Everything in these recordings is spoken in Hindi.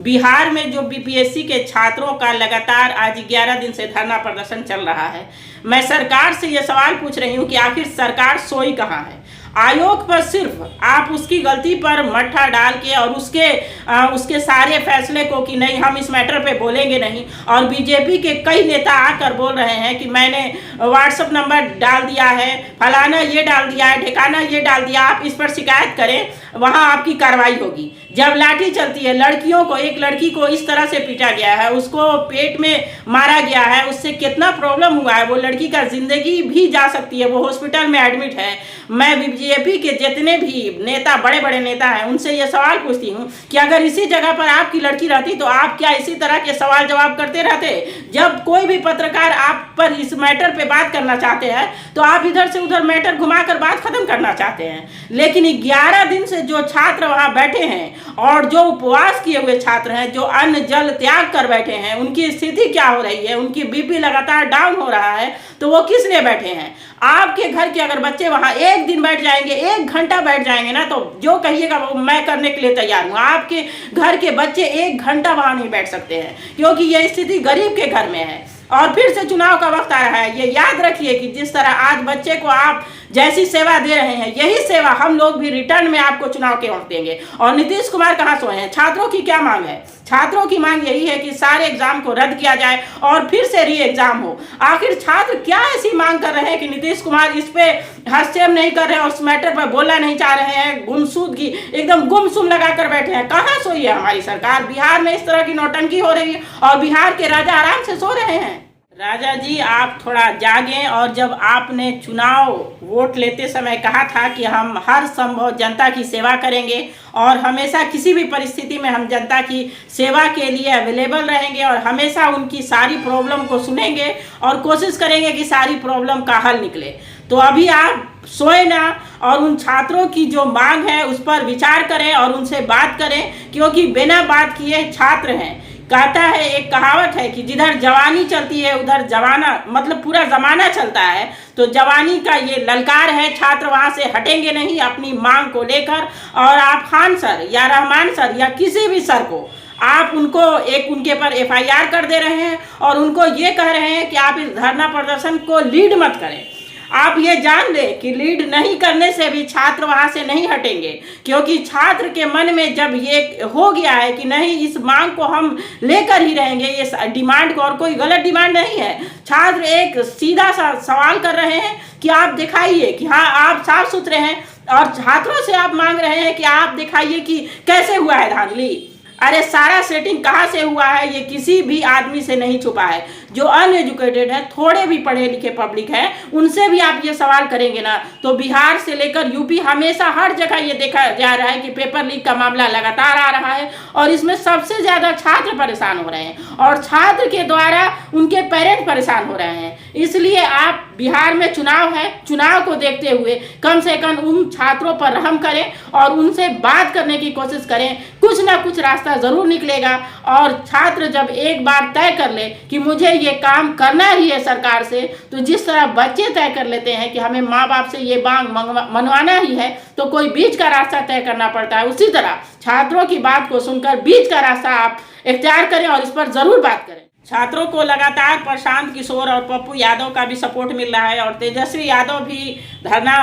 बिहार में जो बीपीएससी के छात्रों का लगातार आज 11 दिन से धरना प्रदर्शन चल रहा है। मैं सरकार से ये सवाल पूछ रही हूँ कि आखिर सरकार सोई कहाँ है। आयोग पर सिर्फ आप उसकी गलती पर मट्ठा डाल के और उसके सारे फैसले को कि नहीं हम इस मैटर पे बोलेंगे नहीं, और बीजेपी के कई नेता आकर बोल रहे हैं कि मैंने व्हाट्सएप नंबर डाल दिया है, फलाना ये डाल दिया है, ठिकाना ये डाल दिया, आप इस पर शिकायत करें, वहाँ आपकी कार्रवाई होगी। जब लाठी चलती है, लड़कियों को, एक लड़की को इस तरह से पीटा गया है, उसको पेट में मारा गया है, उससे कितना प्रॉब्लम हुआ है, वो लड़की का जिंदगी भी जा सकती है, वो हॉस्पिटल में एडमिट है। मैं बीजेपी के जितने भी नेता, बड़े बड़े नेता हैं, उनसे ये सवाल पूछती हूँ कि अगर इसी जगह पर आपकी लड़की रहती तो आप क्या इसी तरह के सवाल जवाब करते रहते? जब कोई भी पत्रकार आप पर इस मैटर पे बात करना चाहते हैं तो आप इधर से उधर मैटर घुमाकर बात खत्म करना चाहते हैं। लेकिन 11 दिन से जो छात्र वहां बैठे हैं और जो उपवास किए हुए छात्र हैं, जो अन्न जल त्याग कर बैठे हैं, उनकी स्थिति क्या हो रही है, उनकी बीपी लगातार डाउन हो रहा है, तो वो किस लिए बैठे हैं? आपके घर के अगर बच्चे वहां एक दिन बैठ जाएंगे, 1 घंटा बैठ जाएंगे ना, तो जो कहिएगा वो मैं करने के लिए तैयार हूँ। आपके घर के बच्चे 1 घंटा वहां नहीं बैठ सकते हैं, क्योंकि यह स्थिति गरीब के घर में है। और फिर से चुनाव का वक्त आ रहा है। ये याद रखिए कि जिस तरह आज बच्चे को आप जैसी सेवा दे रहे हैं, यही सेवा हम लोग भी रिटर्न में आपको चुनाव के वक्त देंगे। और नीतीश कुमार कहाँ सोए हैं? छात्रों की क्या मांग है? छात्रों की मांग यही है कि सारे एग्जाम को रद्द किया जाए और फिर से री एग्जाम हो। आखिर छात्र क्या ऐसी मांग कर रहे हैं कि नीतीश कुमार इस पे हस्तक्षेप नहीं कर रहे हैं और उस मैटर पर बोलना नहीं चाह रहे हैं? गुमसुम की एकदम गुमसुम लगा कर बैठे हैं। कहाँ सोई है हमारी सरकार? बिहार में इस तरह की नौटंकी हो रही है और बिहार के राजा आराम से सो रहे हैं। राजा जी, आप थोड़ा जागें। और जब आपने चुनाव वोट लेते समय कहा था कि हम हर संभव जनता की सेवा करेंगे और हमेशा किसी भी परिस्थिति में हम जनता की सेवा के लिए अवेलेबल रहेंगे और हमेशा उनकी सारी प्रॉब्लम को सुनेंगे और कोशिश करेंगे कि सारी प्रॉब्लम का हल निकले, तो अभी आप सोए ना और उन छात्रों की जो मांग है उस पर विचार करें और उनसे बात करें, क्योंकि बिना बात किए छात्र हैं। कहता है, एक कहावत है कि जिधर जवानी चलती है उधर जमाना, मतलब पूरा जमाना चलता है। तो जवानी का ये ललकार है, छात्र वहां से हटेंगे नहीं अपनी मांग को लेकर। और आप खान सर या रहमान सर या किसी भी सर को आप उनको उनके पर FIR कर दे रहे हैं और उनको ये कह रहे हैं कि आप इस धरना प्रदर्शन को लीड मत करें। आप ये जान लें कि लीड नहीं करने से भी छात्र वहां से नहीं हटेंगे, क्योंकि छात्र के मन में जब ये हो गया है कि नहीं, इस मांग को हम लेकर ही रहेंगे, इस डिमांड को, और कोई गलत डिमांड नहीं है। छात्र एक सीधा सा सवाल कर रहे हैं कि आप दिखाइए कि हाँ आप साफ सुथरे हैं, और छात्रों से आप मांग रहे हैं कि आप दिखाइए कि कैसे हुआ है धांधली। अरे सारा सेटिंग कहाँ से हुआ है ये किसी भी आदमी से नहीं छुपा है। जो अनएजुकेटेड है, थोड़े भी पढ़े लिखे पब्लिक है, उनसे भी आप ये सवाल करेंगे ना, तो बिहार से लेकर यूपी हमेशा हर जगह ये देखा जा रहा है कि पेपर लीक का मामला लगातार आ रहा है और इसमें सबसे ज़्यादा छात्र परेशान हो रहे हैं और छात्र के द्वारा उनके पेरेंट्स परेशान हो रहे हैं। इसलिए आप, बिहार में चुनाव है, चुनाव को देखते हुए कम से कम उन छात्रों पर रहम करें और उनसे बात करने की कोशिश करें। कुछ ना कुछ रास्ता ज़रूर निकलेगा। और छात्र जब एक बार तय कर ले कि मुझे ये काम करना ही है सरकार से, तो जिस तरह बच्चे तय कर लेते हैं कि हमें माँ बाप से ये मांग मनवाना ही है, तो कोई बीच का रास्ता तय करना पड़ता है। उसी तरह छात्रों की बात को सुनकर बीच का रास्ता आप इख्तियार करें और इस पर ज़रूर बात करें। छात्रों को लगातार प्रशांत किशोर और पप्पू यादव का भी सपोर्ट मिल रहा है और तेजस्वी यादव भी धरना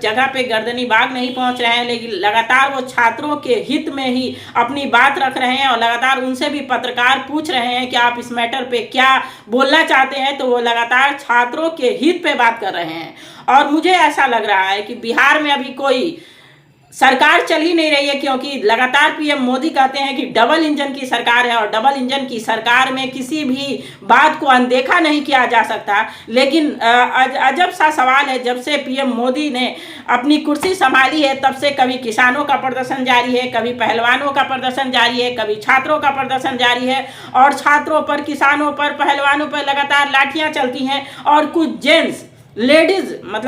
जगह पे गर्दनी बाग नहीं पहुंच रहे हैं, लेकिन लगातार वो छात्रों के हित में ही अपनी बात रख रहे हैं और लगातार उनसे भी पत्रकार पूछ रहे हैं कि आप इस मैटर पे क्या बोलना चाहते हैं, तो वो लगातार छात्रों के हित पे बात कर रहे हैं। और मुझे ऐसा लग रहा है कि बिहार में अभी कोई सरकार चल ही नहीं रही है, क्योंकि लगातार PM मोदी कहते हैं कि डबल इंजन की सरकार है और डबल इंजन की सरकार में किसी भी बात को अनदेखा नहीं किया जा सकता। लेकिन अजब सा सवाल है, जब से PM मोदी ने अपनी कुर्सी संभाली है तब से कभी किसानों का प्रदर्शन जारी है, कभी पहलवानों का प्रदर्शन जारी है, कभी छात्रों का प्रदर्शन जारी है और छात्रों पर, किसानों पर, पहलवानों पर लगातार लाठियाँ चलती हैं। और कुछ जेंट्स, लेडीज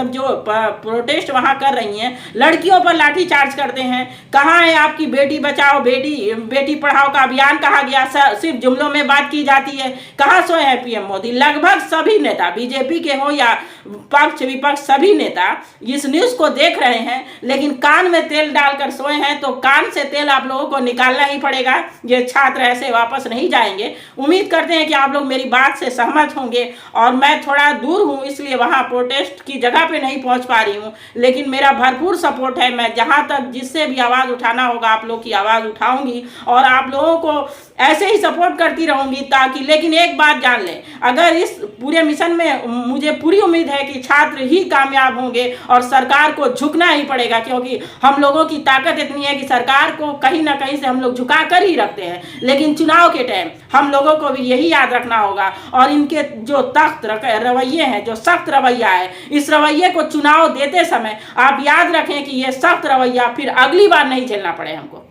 जो प्रोटेस्ट वहाँ कर रही हैं, लड़कियों पर लाठी चार्ज करते हैं। कहाँ है आपकी बेटी बचाओ बेटी पढ़ाओ का अभियान? कहा गया? सिर्फ जुमलों में बात की जाती है। कहाँ सोए हैं PM मोदी? लगभग सभी नेता, बीजेपी के हो या पक्ष विपक्ष सभी नेता इस न्यूज को देख रहे हैं, लेकिन कान में तेल डालकर सोए हैं, तो कान से तेल आप लोगों को निकालना ही पड़ेगा। ये छात्र ऐसे वापस नहीं जाएंगे। उम्मीद करते हैं कि आप लोग मेरी बात से सहमत होंगे। और मैं थोड़ा दूर हूँ, इसलिए वहाँ प्रोटेस्ट की जगह पे नहीं पहुँच पा रही हूँ, लेकिन मेरा भरपूर सपोर्ट है। मैं जहाँ तक जिससे भी आवाज़ उठाना होगा आप लोग की आवाज़ उठाऊंगी और आप लोगों को ऐसे ही सपोर्ट करती रहूंगी, ताकि लेकिन एक बात जान लें, अगर इस पूरे मिशन में मुझे पूरी उम्मीद है कि छात्र ही कामयाब होंगे और सरकार को झुकना ही पड़ेगा, क्योंकि हम लोगों की ताकत इतनी है कि सरकार को कहीं ना कहीं से हम लोग झुका कर ही रखते हैं। लेकिन चुनाव के टाइम हम लोगों को भी यही याद रखना होगा, और इनके जो सख्त रवैये हैं, जो सख्त रवैया है, इस रवैये को चुनाव देते समय आप याद रखें कि ये सख्त रवैया फिर अगली बार नहीं झेलना पड़े हमको।